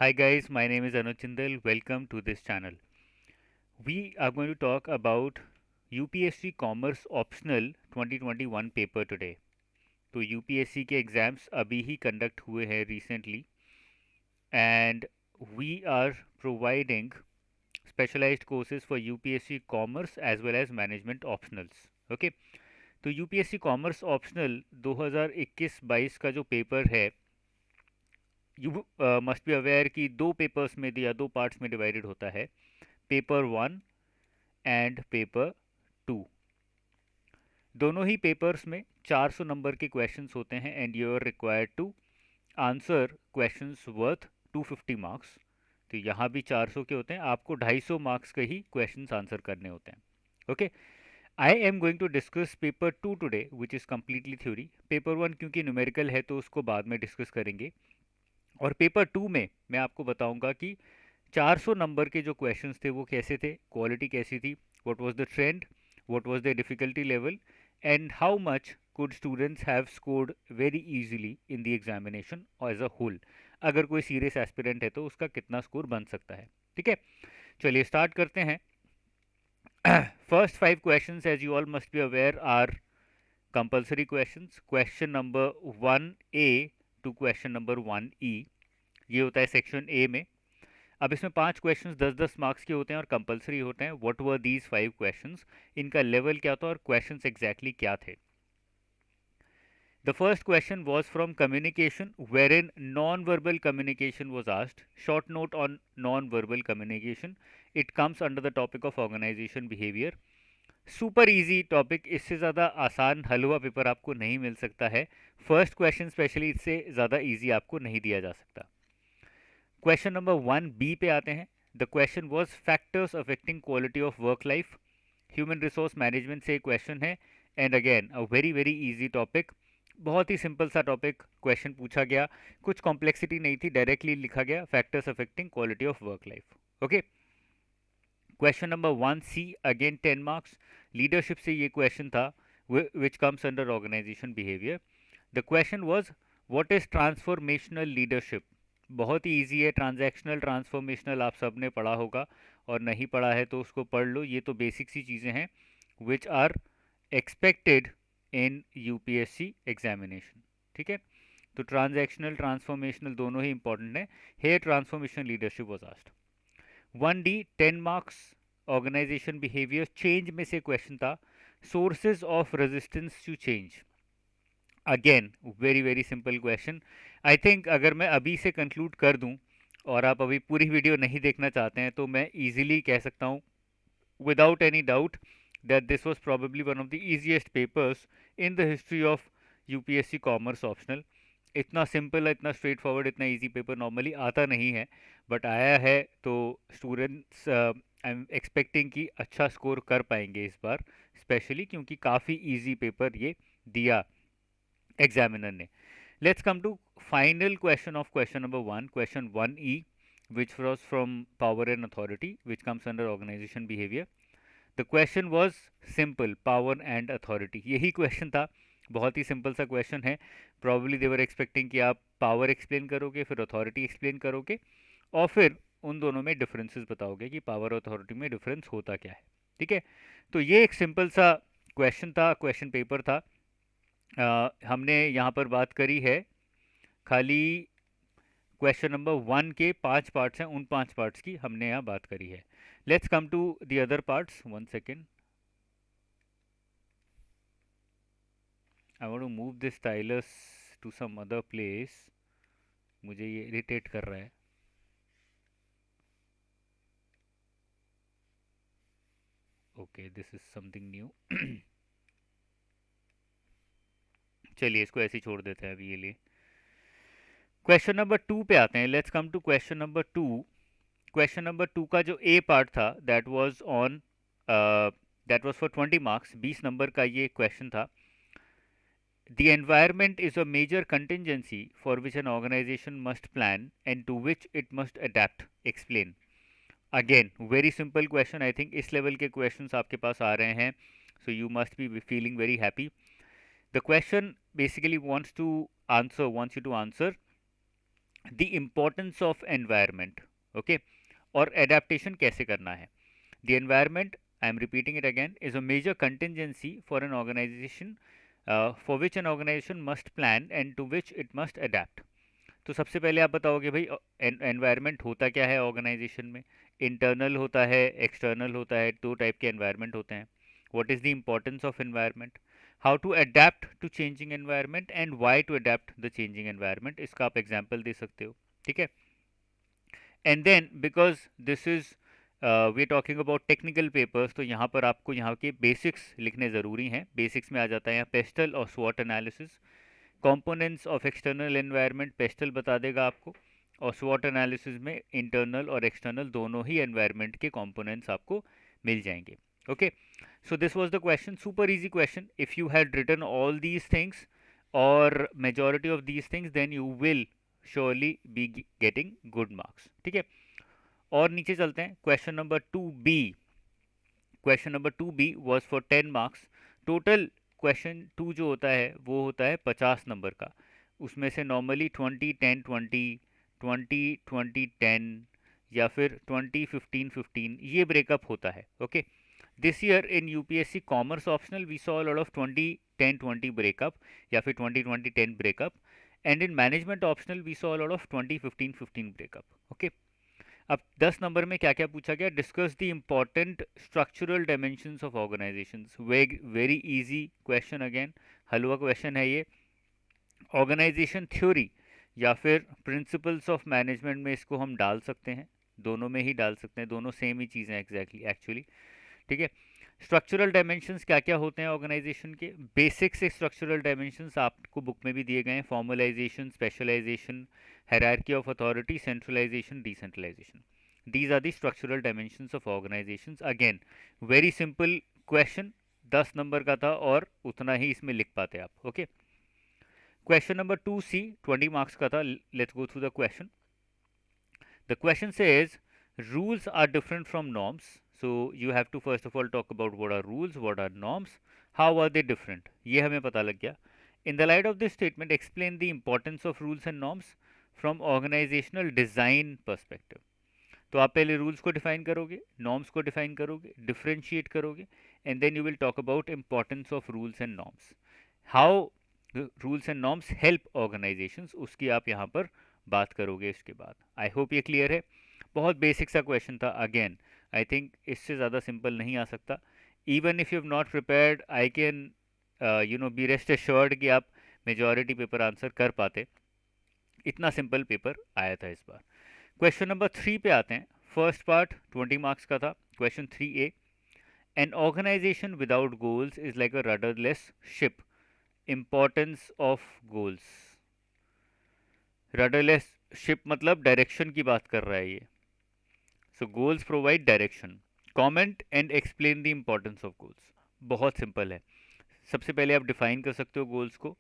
Hi guys, my name is Anuj Jindal. Welcome to this channel. We are going to talk about UPSC Commerce Optional 2021 paper today. तो UPSC के exams अभी ही conduct हुए हैं recently and we are providing specialised courses for UPSC commerce as well as management optionals. Okay, तो UPSC commerce optional 2021-22 का जो paper है, यू मस्ट बी अवेयर कि दो पेपर्स में या दो पार्ट्स में डिवाइडेड होता है, paper one and paper two. दोनों ही पेपर्स में 400 नंबर के क्वेश्चंस होते हैं and you are required to answer questions worth 250 marks. तो यहाँ भी 400 के होते हैं, आपको 250 मार्क्स के ही क्वेश्चंस आंसर करने होते हैं. Okay, I am going to discuss paper two today which is completely theory. Paper one क्योंकि न्यूमेरिकल है तो उसको बाद में डिस्कस करेंगे, और पेपर टू में मैं आपको बताऊंगा कि 400 नंबर के जो क्वेश्चंस थे वो कैसे थे, क्वालिटी कैसी थी, what was the trend, what was the difficulty level, and how much could students have scored very easily in the examination as a whole. अगर कोई सीरियस एस्पिरेंट है तो उसका कितना स्कोर बन सकता है. ठीक है, चलिए स्टार्ट करते हैं. First 5 questions, as you all must be aware, are compulsory questions. Question number 1A to question number 1E, ये होता है सेक्शन ए में. अब इसमें 5 क्वेश्चंस 10-10 मार्क्स के होते हैं और कंपलसरी होते हैं. व्हाट वर दीज 5 क्वेश्चंस, इनका लेवल क्या था और क्वेश्चंस एग्जैक्टली क्या थे. The first question was from communication, wherein non-verbal communication was asked. Short note on non-verbal communication. It comes under the topic of organization behavior. Super easy topic, इससे ज़्यादा आसान हलवा paper आपको नहीं मिल सकता है. फर्स्ट क्वेश्चन स्पेशली इससे ज़्यादा easy आपको नहीं दिया जा सकता. क्वेश्चन नंबर 1B पे आते हैं. The question was factors affecting quality of work life. Human resource management से एक क्वेश्चन है and again a very very easy topic. बहुत ही सिंपल सा टॉपिक क्वेश्चन पूछा गया, कुछ कॉम्प्लेक्सिटी नहीं थी, डायरेक्टली लिखा गया factors affecting quality of work life. Okay, question number 1C again 10 marks. Leadership से ये क्वेश्चन था which comes under organisation behaviour. The question was what is transformational leadership. बहुत ही ईजी है. ट्रांजैक्शनल ट्रांसफॉर्मेशनल आप सब ने पढ़ा होगा, और नहीं पढ़ा है तो उसको पढ़ लो. ये तो बेसिक सी चीज़ें हैं which are expected in UPSC examination. ठीक है, तो ट्रांजैक्शनल ट्रांसफॉर्मेशनल दोनों ही इंपॉर्टेंट है. Here transformation leadership was asked. 1D 10 marks organisation behaviour change में से क्वेश्चन था. Sources of resistance to change. Again very very simple question. I think अगर मैं अभी से कंक्लूड कर दूं और आप अभी पूरी वीडियो नहीं देखना चाहते हैं तो मैं इजीली कह सकता हूं without any doubt that this was probably one of the easiest papers in the history of UPSC Commerce Optional. इतना सिंपल है, इतना स्ट्रेट फॉरवर्ड, इतना इजी पेपर नॉर्मली आता नहीं है, बट आया है तो स्टूडेंट्स आई एम एक्सपेक्टिंग कि अच्छा स्कोर कर पाएंगे इस बार, स्पेशली क्योंकि काफ़ी इजी पेपर ये दिया एग्जामिनर ने. Let's come to final question of question number 1, question 1E, which was from power and authority, which comes under organization behavior. The question was simple, power and authority. यही question था, बहुत ही simple सा question है. Probably देवर expecting कि आप power explain करोगे, फिर अथॉरिटी एक्सप्लेन करोगे, और फिर उन दोनों में डिफरेंसेस बताओगे कि पावर और अथॉरिटी में डिफरेंस होता क्या है. ठीक है, तो ये एक सिंपल सा क्वेश्चन था, क्वेश्चन पेपर था. हमने यहाँ पर बात करी है खाली क्वेश्चन नंबर 1 के 5 पार्ट्स हैं, उन 5 पार्ट्स की हमने यहाँ बात करी है. Let's come to the other parts. 1 second, I want to move this stylus to some other place. मुझे ये इरिटेट कर रहा है. Okay, this is something new. चलिए इसको ऐसे ही छोड़ देते हैं अभी ये लिए. क्वेश्चन नंबर 2 पे आते हैं. Let's come to question number 2. Question number 2 का जो ए पार्ट था that was on, that was for 20 marks. 20 number का ये क्वेश्चन था. The environment is a major contingency for which an organization must plan and to which it must adapt. Explain. Again, very simple question. I think इस level के questions आपके पास आ रहे हैं, so you must be feeling very happy. The question basically wants you to answer the importance of environment, okay, और adaptation कैसे करना है। The environment, I am repeating it again, is a major contingency for an organisation, for which an organisation must plan and to which it must adapt. तो सबसे पहले आप बताओगे भाई एनवायरनमेंट होता क्या है ऑर्गेनाइजेशन में। इंटरनल होता है, एक्सटर्नल होता है, दो टाइप के एनवायरनमेंट होते हैं। What is the importance of environment, how to adapt to changing environment and why to adapt the changing environment, इसका आप एग्जांपल दे सकते हो, ठीक है। And then because this is we talking about technical papers, तो यहाँ पर आपको यहाँ के बेसिक्स लिखने ज़रूरी हैं। बेसिक्स में आ जाता है यहाँ पेस्टल और स्वॉट analysis. Components of external environment PESTLE बता देगा आपको, और स्वॉट एनालिसिस में इंटरनल और एक्सटर्नल दोनों ही एनवायरनमेंट के कंपोनेंट्स आपको मिल जाएंगे, okay. So this was the question, super easy question. If you had written all these things और majority of these things then you will surely be getting good marks, ठीक है। और नीचे चलते हैं, question number 2B। Question number 2B was for 10 marks. Total question 2 जो होता है वो होता है 50 नंबर का। उसमें से नॉर्मली 20 10 20, 20 20 10 या फिर 20 15 15 ये ब्रेकअप होता है, okay. This year in UPSC commerce optional we saw lot of 20 10 20 breakup या फिर 20 20 10 breakup, and in management optional we saw lot of 20 15 15 breakup, okay. अब 10 नंबर में क्या क्या पूछा गया, discuss the important structural dimensions of organisations. Very easy question, again हलवा question है ये। ऑर्गेनाइजेशन थ्योरी या फिर प्रिंसिपल्स ऑफ मैनेजमेंट में इसको हम डाल सकते हैं, दोनों में ही डाल सकते हैं, दोनों सेम ही चीज़ें एग्जैक्टली एक्चुअली, ठीक है। स्ट्रक्चरल डायमेंशंस क्या क्या होते हैं ऑर्गेनाइजेशन के, बेसिक से स्ट्रक्चरल डायमेंशंस आपको बुक में भी दिए गए हैं, formalisation, specialisation, hierarchy of authority, centralisation, decentralisation. These are the structural dimensions of organisations. Again very simple question, 10 number का था और उतना ही इसमें लिख पाते आप, okay. Question number 2C 20 marks का था। Let's go through the question. The question says rules are different from norms. So you have to first of all talk about what are rules, what are norms, how are they different. ये हमें पता लग गया. In the light of this statement, explain the importance of rules and norms from organizational design perspective. तो आप पहले rules को define करोगे, नॉर्म्स को डिफाइन करोगे, डिफ्रेंशिएट करोगे, and then you will talk about importance of rules and norms, how rules and norms help organisations, उसकी आप यहाँ पर बात करोगे इसके बाद। आई होप ये क्लियर है। बहुत बेसिक सा क्वेश्चन था, अगेन आई थिंक इससे ज़्यादा सिंपल नहीं आ सकता। Even if you have not prepared I can be rest assured कि आप मेजॉरिटी पेपर आंसर कर पाते, इतना सिंपल पेपर आया था इस बार। क्वेश्चन नंबर 3 पे आते हैं। फर्स्ट पार्ट 20 मार्क्स का था। Question 3A, an organisation without goals is like a rudderless ship. Importance of goals, rudderless ship मतलब डायरेक्शन की बात कर रहा है ये। So goals provide direction, comment and explain the importance of goals. बहुत सिंपल है। सबसे पहले आप डिफाइन कर सकते हो गोल्स को,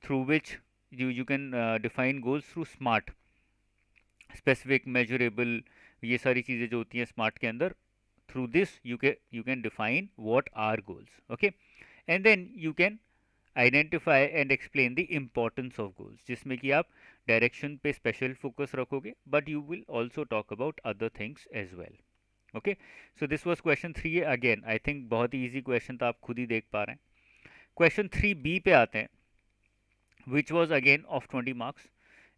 through which you can define goals through smart, specific, measurable, ये सारी चीज़ें जो होती हैं स्मार्ट के अंदर, through this you can define what are goals, okay. And then you can identify and explain the importance of goals, जिसमें कि आप डायरेक्शन पे स्पेशल फोकस रखोगे, but you will also talk about other things as well, okay. So this was question 3A। Again I think बहुत ही easy question था, आप खुद ही देख पा रहे हैं। क्वेश्चन 3B पे आते हैं, which was again of 20 marks.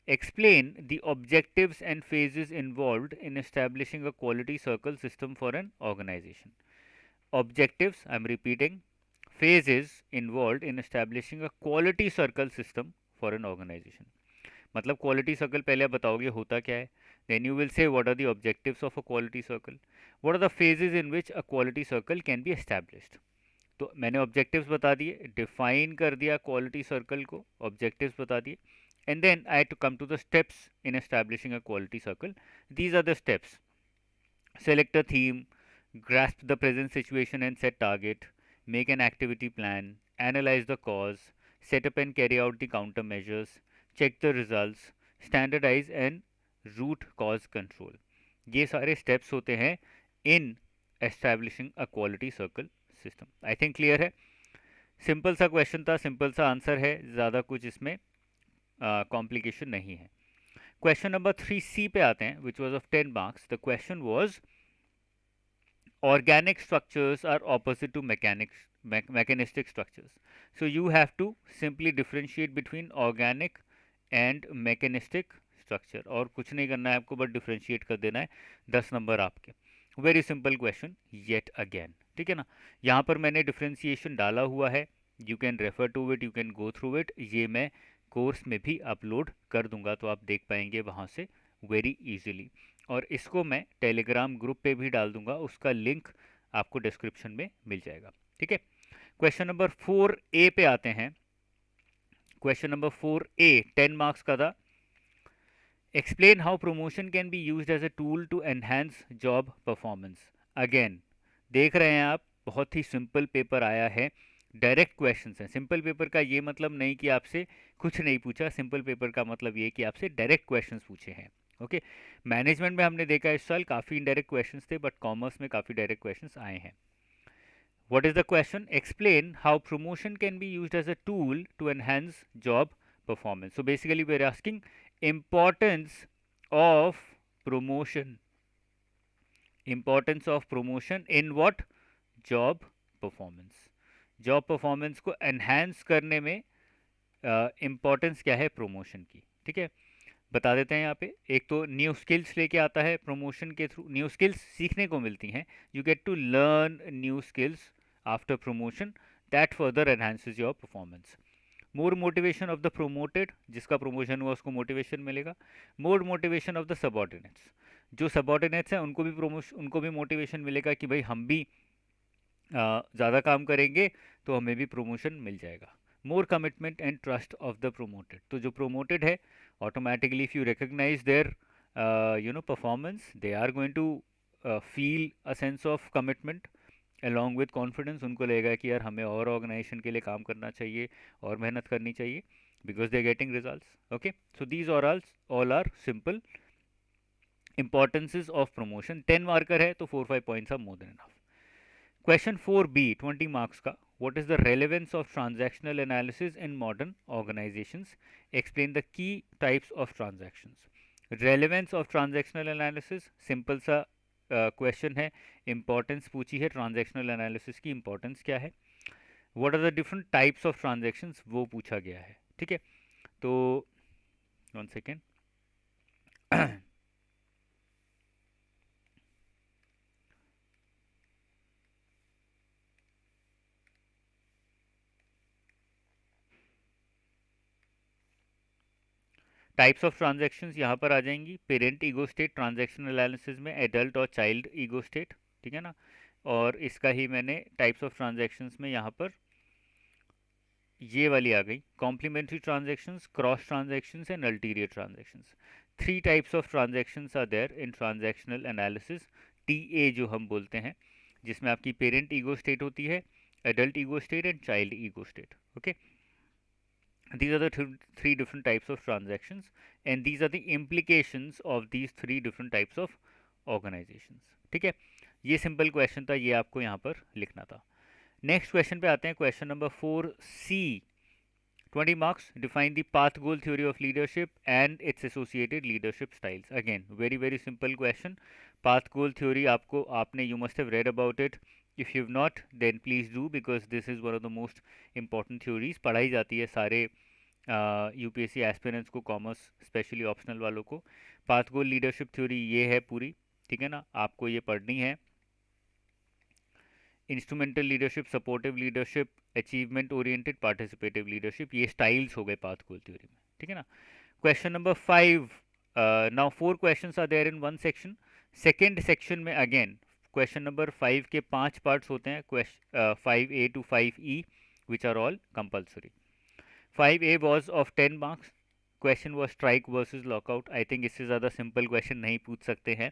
Explain the objectives and phases involved in establishing a quality circle system for an organization. Objectives, I am repeating, phases involved in establishing a quality circle system for an organization. मतलब quality circle पहले आप बताओगे होता क्या है, then you will say what are the objectives of a quality circle, what are the phases in which a quality circle can be established. तो मैंने objectives बता दिए, डिफाइन कर दिया क्वालिटी सर्कल को, ऑब्जेक्टिव्स बता दिए, and then I had to come to the steps in establishing a quality circle. These are the steps: select a theme, grasp the present situation and set target, make an activity plan, analyze the cause, set up and carry out the countermeasures, check the results, standardize and root cause control. ये सारे steps होते हैं in establishing a quality circle system. I think clear है। Simple सा question था, simple सा answer है, ज़्यादा कुछ इसमें कॉम्प्लिकेशन नहीं है। क्वेश्चन नंबर 3C पे आते हैं, which was of 10 marks. The question was organic structures are opposite to mechanistic structures. So you have to simply differentiate between organic and mechanistic structure. और कुछ नहीं करना है आपको, बट डिफ्रेंशिएट कर देना है. 10 नंबर आपके. Very simple question yet again. ठीक है ना. यहाँ पर मैंने डिफ्रेंशिएशन डाला हुआ है. You can refer to it, you can go through it. ये मैं कोर्स में भी अपलोड कर दूंगा, तो आप देख पाएंगे वहाँ से वेरी इजीली. और इसको मैं टेलीग्राम ग्रुप पे भी डाल दूंगा, उसका लिंक आपको डिस्क्रिप्शन में मिल जाएगा. ठीक है. क्वेश्चन नंबर 4A पे आते हैं. क्वेश्चन नंबर 4A 10 मार्क्स का था. Explain how promotion can be used as a tool to enhance job performance. Again देख रहे हैं आप, बहुत ही सिंपल पेपर आया है. डायरेक्ट क्वेश्चंस हैं. सिंपल पेपर का ये मतलब नहीं कि आपसे कुछ नहीं पूछा. सिंपल पेपर का मतलब ये कि आपसे डायरेक्ट क्वेश्चंस पूछे हैं. ओके. मैनेजमेंट में हमने देखा इस साल काफ़ी इनडायरेक्ट क्वेश्चंस थे, बट कॉमर्स में काफ़ी डायरेक्ट क्वेश्चंस आए हैं. What is the question? Explain how promotion can be used as a tool to enhance job performance. So basically we are asking importance of promotion. Importance of promotion in what? Job performance. Job performance को enhance करने में importance क्या है promotion की. ठीक है, बता देते हैं यहाँ पे. एक तो न्यू स्किल्स लेके आता है प्रमोशन के थ्रू. न्यू स्किल्स सीखने को मिलती हैं. You get to learn new skills after promotion. That further enhances your performance. More motivation of the promoted, जिसका प्रमोशन हुआ उसको मोटिवेशन मिलेगा. More motivation of the subordinates, जो सबॉर्डिनेट्स हैं उनको भी मोटिवेशन मिलेगा कि भाई हम भी ज़्यादा काम करेंगे तो हमें भी प्रमोशन मिल जाएगा. More commitment and trust of the promoted, तो जो प्रोमोटेड है automatically if you recognise their performance, they are going to feel a sense of commitment along with confidence. उनको लगेगा कि यार हमें और ऑर्गेनाइजेशन के लिए काम करना चाहिए और मेहनत करनी चाहिए, because they are getting results. Okay, so these all are simple importances of promotion. 10 marker है तो 4-5 points are more than enough. Question 4B 20 marks का. What is the relevance of transactional analysis in modern organisations? Explain the key types of transactions. Relevance of transactional analysis simple सा question है. Importance पूछी है transactional analysis की, importance क्या है. What are the different types of transactions, वो पूछा गया है. ठीक है, तो 1 सेकेंड. टाइप्स ऑफ ट्रांजैक्शंस यहाँ पर आ जाएंगी. Parent ego state transaction analysis में एडल्ट और चाइल्ड ईगो स्टेट. ठीक है ना. और इसका ही मैंने टाइप्स ऑफ ट्रांजैक्शंस में यहाँ पर ये वाली आ गई. Complementary transactions, cross transactions and ulterior transactions. 3 types of transactions are there in transactional analysis. TA जो हम बोलते हैं, जिसमें आपकी पेरेंट ईगो स्टेट होती है, adult ego state and child ego state. Okay, these are the three different types of transactions, and these are the implications of these 3 different types of organizations. ठीक है, ये सिंपल क्वेश्चन था, ये आपको यहाँ पर लिखना था. नेक्स्ट क्वेश्चन पे आते हैं. Question number 4C 20 marks. Define the path goal theory of leadership and its associated leadership styles. Again very very simple question. Path goal theory आपने you must have read about it. If you have not then please do, because this is one of the most important theories. पढ़ाई जाती है सारे UPSC aspirants को, commerce specially optional वालों को. Path गोल leadership theory ये है पूरी. ठीक है ना, आपको ये पढ़नी है. Instrumental leadership, supportive leadership, achievement oriented, participative leadership, ये स्टाइल्स हो गए पाथ गोल थ्योरी में. ठीक है ना. Question number 5. Now 4 questions are there in 1 section. Second section में अगेन क्वेश्चन नंबर 5 के 5 पार्ट्स होते हैं. 5A to 5E which are all compulsory. 5A was of 10 marks. Question was strike versus lockout. I think इससे ज़्यादा simple question नहीं पूछ सकते हैं.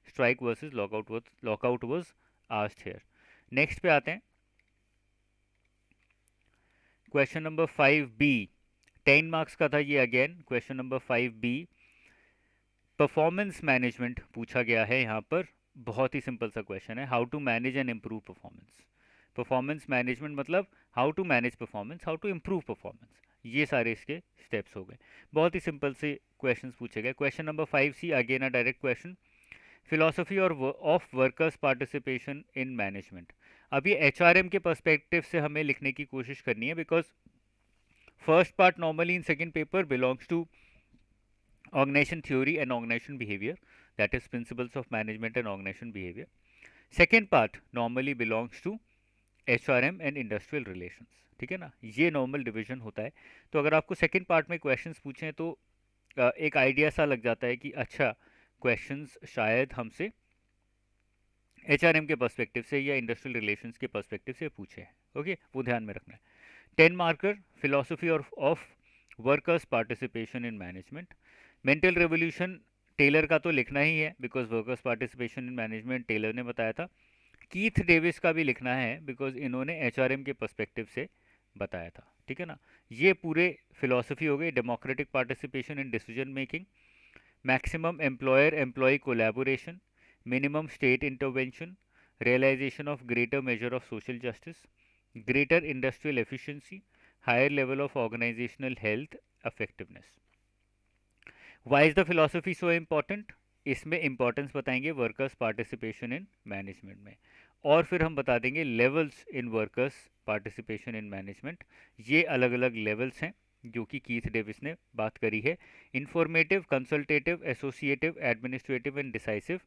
Strike versus lockout was asked here. Next पे आते हैं. क्वेश्चन नंबर 5B 10 मार्क्स का था ये. Again question number 5B performance management पूछा गया है यहाँ पर. बहुत ही सिंपल सा क्वेश्चन है. How to manage and improve performance. Performance management मतलब how to manage performance, how to improve performance. ये सारे इसके स्टेप्स हो गए। बहुत ही सिंपल से क्वेश्चंस पूछे गए। Question number 5C, again a direct question, philosophy और of workers participation in management. अब ये एचआरएम के पर्सपेक्टिव से हमें लिखने की कोशिश करनी है, because first part normally in second paper belongs to organization theory and organization behavior, that is principles of management and organization behavior. Second part normally belongs to HRM and industrial relations, ठीक है ना, ये normal division होता है। तो अगर आपको second part में क्वेश्चंस पूछें तो एक आइडिया सा लग जाता है कि अच्छा क्वेश्चंस शायद हमसे HRM के पर्सपेक्टिव से या इंडस्ट्रियल रिलेशंस के पर्सपेक्टिव से पूछे हैं। ओके, वो ध्यान में रखना है। 10 marker, philosophy of workers participation in management. Mental revolution Taylor का तो लिखना ही है, because workers participation in management Taylor ने बताया था। कीथ डेविस का भी लिखना है, बिकॉज इन्होंने एचआरएम के पर्सपेक्टिव से बताया था, ठीक है ना। ये पूरे फिलोसफी हो गई। Democratic participation in decision making, maximum employer employee collaboration, minimum state intervention, realization of greater measure of social justice, greater industrial efficiency, higher level of organizational health effectiveness. Why is the philosophy so important? इसमें importance बताएंगे workers participation in management में, और फिर हम बता देंगे levels in workers participation in management. ये अलग अलग लेवल्स हैं जो कि कीथ डेविस ने बात करी है। Informative, consultative, associative, administrative and decisive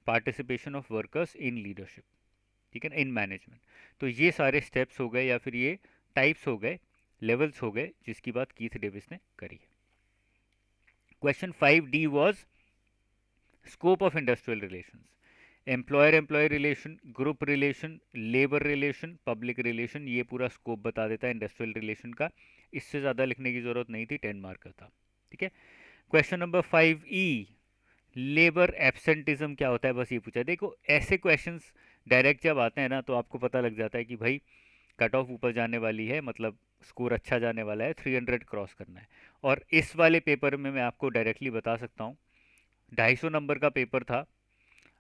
participation of workers in leadership, ठीक है ना, इन मैनेजमेंट। तो ये सारे स्टेप्स हो गए या फिर ये टाइप्स हो गए, लेवल्स हो गए, जिसकी बात कीथ डेविस ने करी है। Question 5D was scope of industrial relations. Employer employee relation, group relation, labour relation, public relation, ये पूरा स्कोप बता देता है इंडस्ट्रियल रिलेशन का। इससे ज़्यादा लिखने की ज़रूरत नहीं थी, 10 मार्क का था, ठीक है। Question number 5E, labour absenteeism क्या होता है, बस ये पूछा है। देखो ऐसे क्वेश्चंस डायरेक्ट जब आते हैं ना तो आपको पता लग जाता है कि भाई कट ऑफ ऊपर जाने वाली है, मतलब स्कोर अच्छा जाने वाला है, 300 क्रॉस करना है। और इस वाले पेपर में मैं आपको डायरेक्टली बता सकता हूँ, 250 नंबर का पेपर था।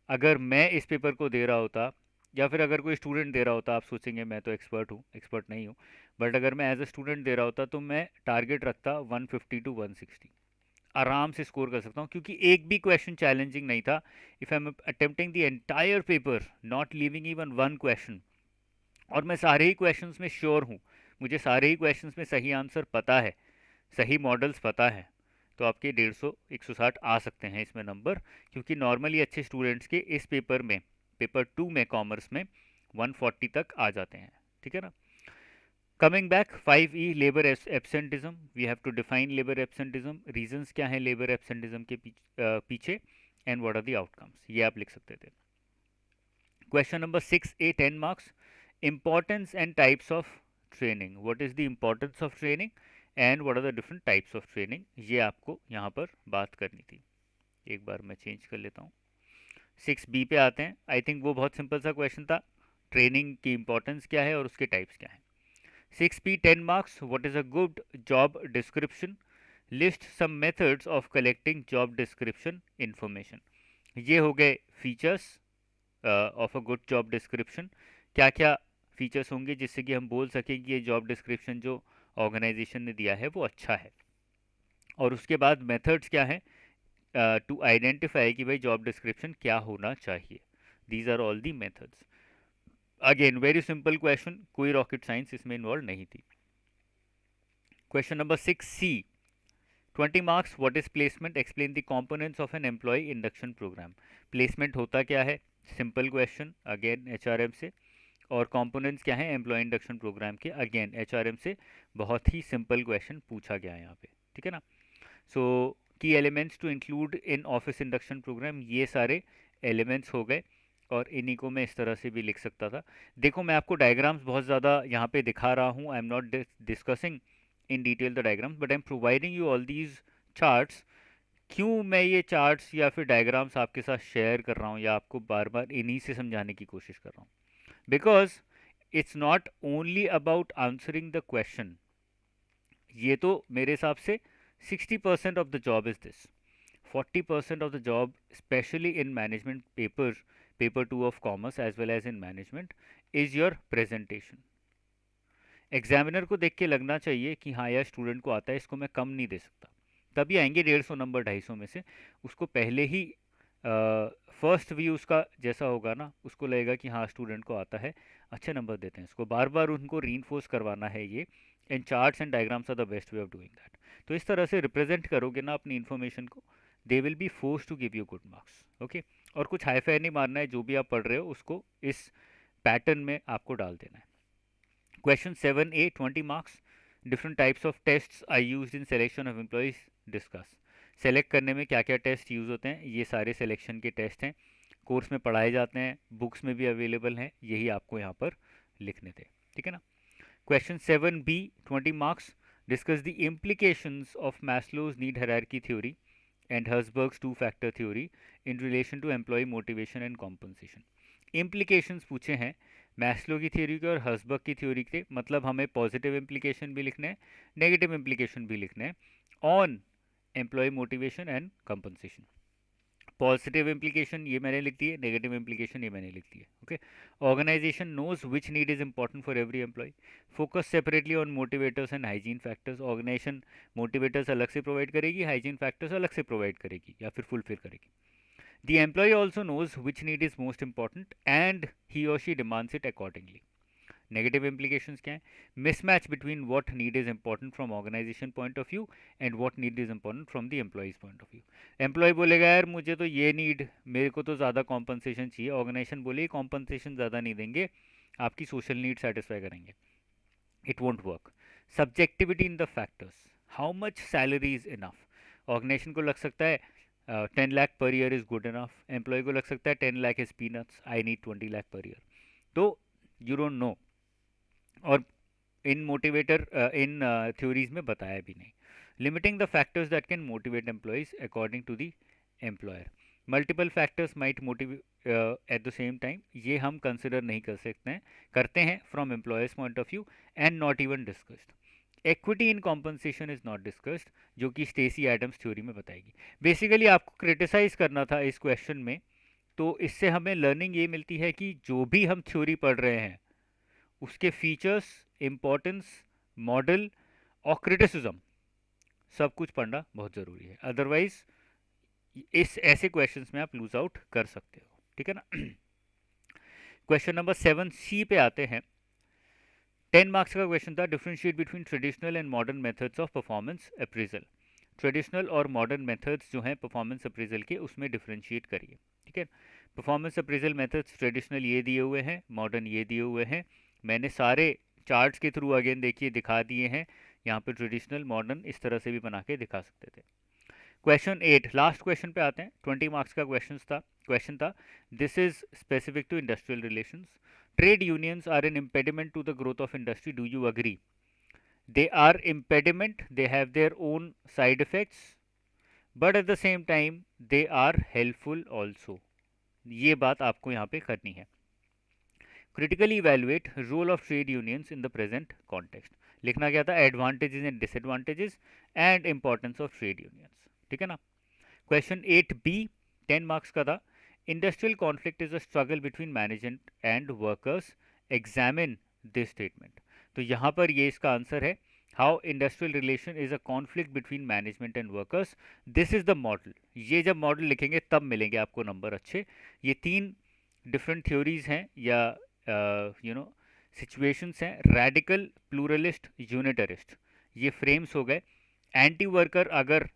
अगर मैं इस पेपर को दे रहा होता या फिर अगर कोई स्टूडेंट दे रहा होता, आप सोचेंगे मैं तो एक्सपर्ट हूँ, एक्सपर्ट नहीं हूँ, बट अगर मैं एज अ स्टूडेंट दे रहा होता तो मैं टारगेट रखता 150 टू 160, आराम से स्कोर कर सकता हूँ, क्योंकि एक भी क्वेश्चन चैलेंजिंग नहीं था। If I am attempting the entire paper, not leaving even one question, और मैं सारे ही क्वेश्चंस में श्योर हूँ, मुझे सारे ही क्वेश्चंस में सही आंसर पता है, सही मॉडल्स पता है, तो आपके 150 160 आ सकते हैं इसमें नंबर, क्योंकि नॉर्मली अच्छे स्टूडेंट्स के इस पेपर में, पेपर 2 में कॉमर्स में 140 तक आ जाते हैं, ठीक है ना। Coming back, 5E labour absenteeism, we have to define labour absenteeism, reasons क्या हैं लेबर एब्सेंटिज्म के पीछे, and what are the outcomes, ये आप लिख सकते थे। Question number 6A, 10 marks, importance and types of training, what is the importance of training and what are the different types of training, ये आपको यहाँ पर बात करनी थी। एक बार मैं चेंज कर लेता हूँ। 6B पे आते हैं। आई थिंक वो बहुत सिंपल सा क्वेश्चन था, ट्रेनिंग की इंपॉर्टेंस क्या है और उसके टाइप्स क्या हैं। 6B, 10 marks, what is a good job description, list some methods of collecting job description information. ये हो गए features of a good job description, क्या क्या फीचर्स होंगे जिससे कि हम बोल सकें कि ये जॉब डिस्क्रिप्शन जो ऑर्गेनाइजेशन ने दिया है वो अच्छा है। और उसके बाद मेथड्स क्या हैं टू आइडेंटिफाई कि भाई जॉब डिस्क्रिप्शन क्या होना चाहिए। These are all the methods. Again very simple question, कोई रॉकेट साइंस इसमें इन्वॉल्व नहीं थी। Question number 6C, 20 marks, what is placement, explain the components of an employee induction programme. Placement होता क्या है, सिंपल क्वेश्चन, अगेन एचआरएम से। और components क्या हैं एम्प्लॉय इंडक्शन प्रोग्राम के, अगेन एचआरएम से, बहुत ही सिंपल क्वेश्चन पूछा गया है यहाँ पे, ठीक है ना। So key elements to include in office induction programme, ये सारे एलिमेंट्स हो गए, और इन्हीं को मैं इस तरह से भी लिख सकता था। देखो मैं आपको डायग्राम्स बहुत ज़्यादा यहाँ पे दिखा रहा हूँ, I am not discussing in detail the diagrams, but I am providing you all these charts. क्यों मैं ये चार्ट्स या फिर डायग्राम्स आपके साथ शेयर कर रहा हूँ या आपको बार बार इन्हीं से समझाने की कोशिश कर रहा हूँ, because it's not only about answering the question. ये तो मेरे हिसाब से 60% of the job is this, 40% of the job specially in management paper 2 of commerce as well as in management is your presentation. Examiner को देख के लगना चाहिए कि हाँ यार स्टूडेंट को आता है, इसको मैं कम नहीं दे सकता। तभी आएंगे 150 नंबर 250 में से। उसको पहले ही फर्स्ट व्यू उसका जैसा होगा ना, उसको लगेगा कि हाँ स्टूडेंट को आता है, अच्छे नंबर देते हैं इसको। बार बार उनको रीइंफोर्स करवाना है ये, and charts and diagrams are the best way of doing that. तो इस तरह से रिप्रेजेंट करोगे ना अपनी इन्फॉर्मेशन को, they will be force to give you good marks. Okay, और कुछ हाई फाई नहीं मारना है, जो भी आप पढ़ रहे हो उसको इस पैटर्न में आपको डाल देना है। Question 7A, 20 marks. Different types of tests are used in selection of employees, discuss. Select करने में क्या क्या टेस्ट यूज़ होते हैं, ये सारे सिलेक्शन के टेस्ट हैं, कोर्स में पढ़ाए जाते हैं, बुक्स में भी अवेलेबल हैं, यही आपको यहाँ पर लिखने थे। ठीक है ना। Question 7B, 20 marks. Discuss the implications of Maslow's need hierarchy theory and Herzberg's two factor theory in relation to employee motivation and compensation। implications पूछे हैं मैस्लो की थ्योरी के और हर्सबर्ग की थ्योरी के, मतलब हमें पॉजिटिव इम्प्लीकेशन भी लिखने हैं, नेगेटिव इम्प्लीकेशन भी लिखने हैं on employee motivation and compensation. Positive implication ये मैंने लिख दी है, नेगेटिव इम्प्लीकेशन ये मैंने लिख दी है। Okay, organisation knows which need is important for every employee, focus separately on motivators and hygiene factors. Organisation motivators अलग से प्रोवाइड करेगी, हाइजीन फैक्टर्स अलग से प्रोवाइड करेगी या फिर फुलफिल करेगी। The employee also knows which need is most important and he or she demands it accordingly। Negative implications क्या है, mismatch between what need is important from organization point of view and what need is important from the employee's point of view। Employee बोलेगा यार मुझे तो ये need, मेरे को तो ज़्यादा कॉम्पनसेशन चाहिए, ऑर्गेनाइजेशन बोले कॉम्पनसेशन ज़्यादा नहीं देंगे, आपकी सोशल नीड सेटिस्फाई करेंगे। It won't work. Subjectivity in the factors, how much salary is enough. Organisation को लग सकता है 10 lakh per year is good enough, employee को लग सकता है 10 lakh is peanuts, I need 20 lakh per year. तो यू डोंट नो, और इन मोटिवेटर इन थ्योरीज में बताया भी नहीं। Limiting the factors that can motivate employees according to the employer. Multiple factors might motivate at the same time, ये हम कंसिडर नहीं कर सकते हैं, करते हैं from employers point of view and not even discussed. Equity in compensation is not discussed, जो कि स्टेसी एडम्स थ्योरी में बताएगी। बेसिकली आपको क्रिटिसाइज करना था इस क्वेश्चन में, तो इससे हमें लर्निंग ये मिलती है कि जो भी हम थ्योरी पढ़ रहे हैं उसके फीचर्स, इम्पोर्टेंस, मॉडल और क्रिटिसिज्म सब कुछ पढ़ना बहुत ज़रूरी है, अदरवाइज इस ऐसे क्वेश्चंस में आप लूज आउट कर सकते हो। ठीक है ना। क्वेश्चन नंबर 7C पे आते हैं। 10 मार्क्स का क्वेश्चन था, differentiate between traditional and modern methods of performance appraisal. Traditional और मॉडर्न मेथड्स जो हैं परफॉर्मेंस अप्रेजल के, उसमें डिफरेंशिएट करिए। ठीक है, परफॉर्मेंस अप्रेजल मेथड्स ट्रेडिशनल ये दिए हुए हैं, मॉडर्न ये दिए हुए हैं। मैंने सारे चार्ट्स के थ्रू अगेन देखिए दिखा दिए हैं, यहाँ पे ट्रेडिशनल मॉडर्न इस तरह से भी बना के दिखा सकते थे। क्वेश्चन 8, लास्ट क्वेश्चन पे आते हैं। 20 मार्क्स का क्वेश्चन था, this is specific to industrial relations. Trade unions are an impediment to the growth of industry, do you agree? They are impediment, they have their own side effects, but at the same time they are helpful also। ये बात आपको यहाँ पे करनी है। Critically evaluate role of trade unions in the present context. लिखना क्या था, advantages and disadvantages and importance of trade unions. ठीक है ना। क्वेश्चन 8B, 10 मार्क्स का था, industrial conflict is a struggle between management and workers, examine this statement. तो यहाँ पर ये इसका आंसर है, how industrial relation is a conflict between management and workers, this is the model. ये जब मॉडल लिखेंगे तब मिलेंगे आपको नंबर अच्छे। ये 3 डिफरेंट थ्योरीज हैं या सिचुएशंस हैं, रेडिकल, प्लूरलिस्ट, यूनिटरिस्ट, ये फ्रेम्स हो गए। एंटी वर्कर अगर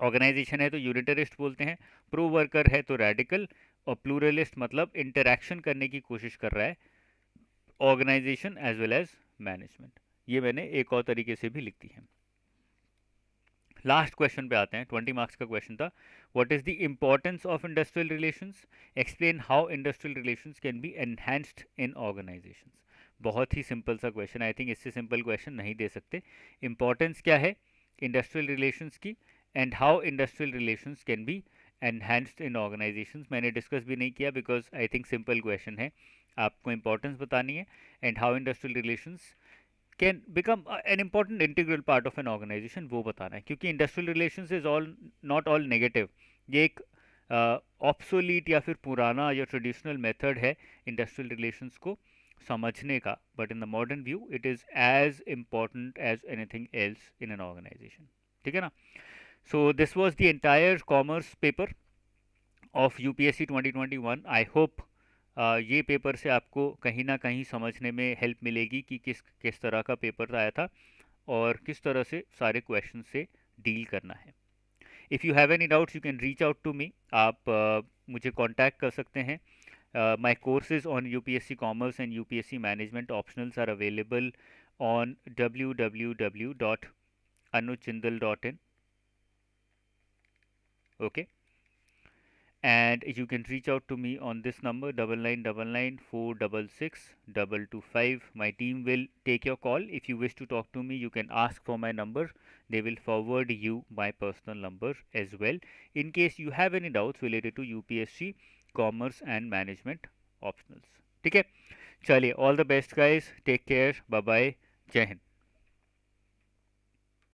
ऑर्गेनाइजेशन है तो यूनिटरिस्ट बोलते हैं, प्रो वर्कर है तो रेडिकल, और प्लूरलिस्ट मतलब इंटरैक्शन करने की कोशिश कर रहा है organisation as well as management. ये मैंने एक और तरीके से भी लिख दी है। लास्ट क्वेश्चन पे आते हैं। 20 मार्क्स का क्वेश्चन था, what is the importance of industrial relations, explain how industrial relations can be enhanced in organisations. बहुत ही सिंपल सा क्वेश्चन, आई थिंक इससे सिंपल क्वेश्चन नहीं दे सकते। इंपॉर्टेंस क्या है इंडस्ट्रियल रिलेशंस की, and how industrial relations can be enhanced in organisations. मैंने डिस्कस भी नहीं किया because I think simple question है, आपको इंपॉर्टेंस बतानी है, and how industrial relations can become an important integral part of an organisation, वो बताना है। क्योंकि industrial relations is all not all negative, ये एक ऑब्सोलीट या फिर पुराना या ट्रेडिशनल मेथड है इंडस्ट्रियल रिलेशंस को समझने का, but in the modern view it is as important as anything else in an organisation. ठीक है ना? So this was the entire commerce paper of UPSC 2021। I hope ये पेपर से आपको कहीं ना कहीं समझने में हेल्प मिलेगी कि किस किस तरह का पेपर आया था और किस तरह से सारे क्वेश्चन से डील करना है। If you have any doubts you can reach out to me. आप मुझे कांटेक्ट कर सकते हैं। My courses on UPSC commerce and UPSC management optionals are available on www.anuchindal.in. Okay, and you can reach out to me on this number 9999466225. My team will take your call. If you wish to talk to me, you can ask for my number. They will forward you my personal number as well in case you have any doubts related to UPSC commerce and management optionals. ठीक है, चलिए, all the best guys, take care, bye bye, जय हिंद।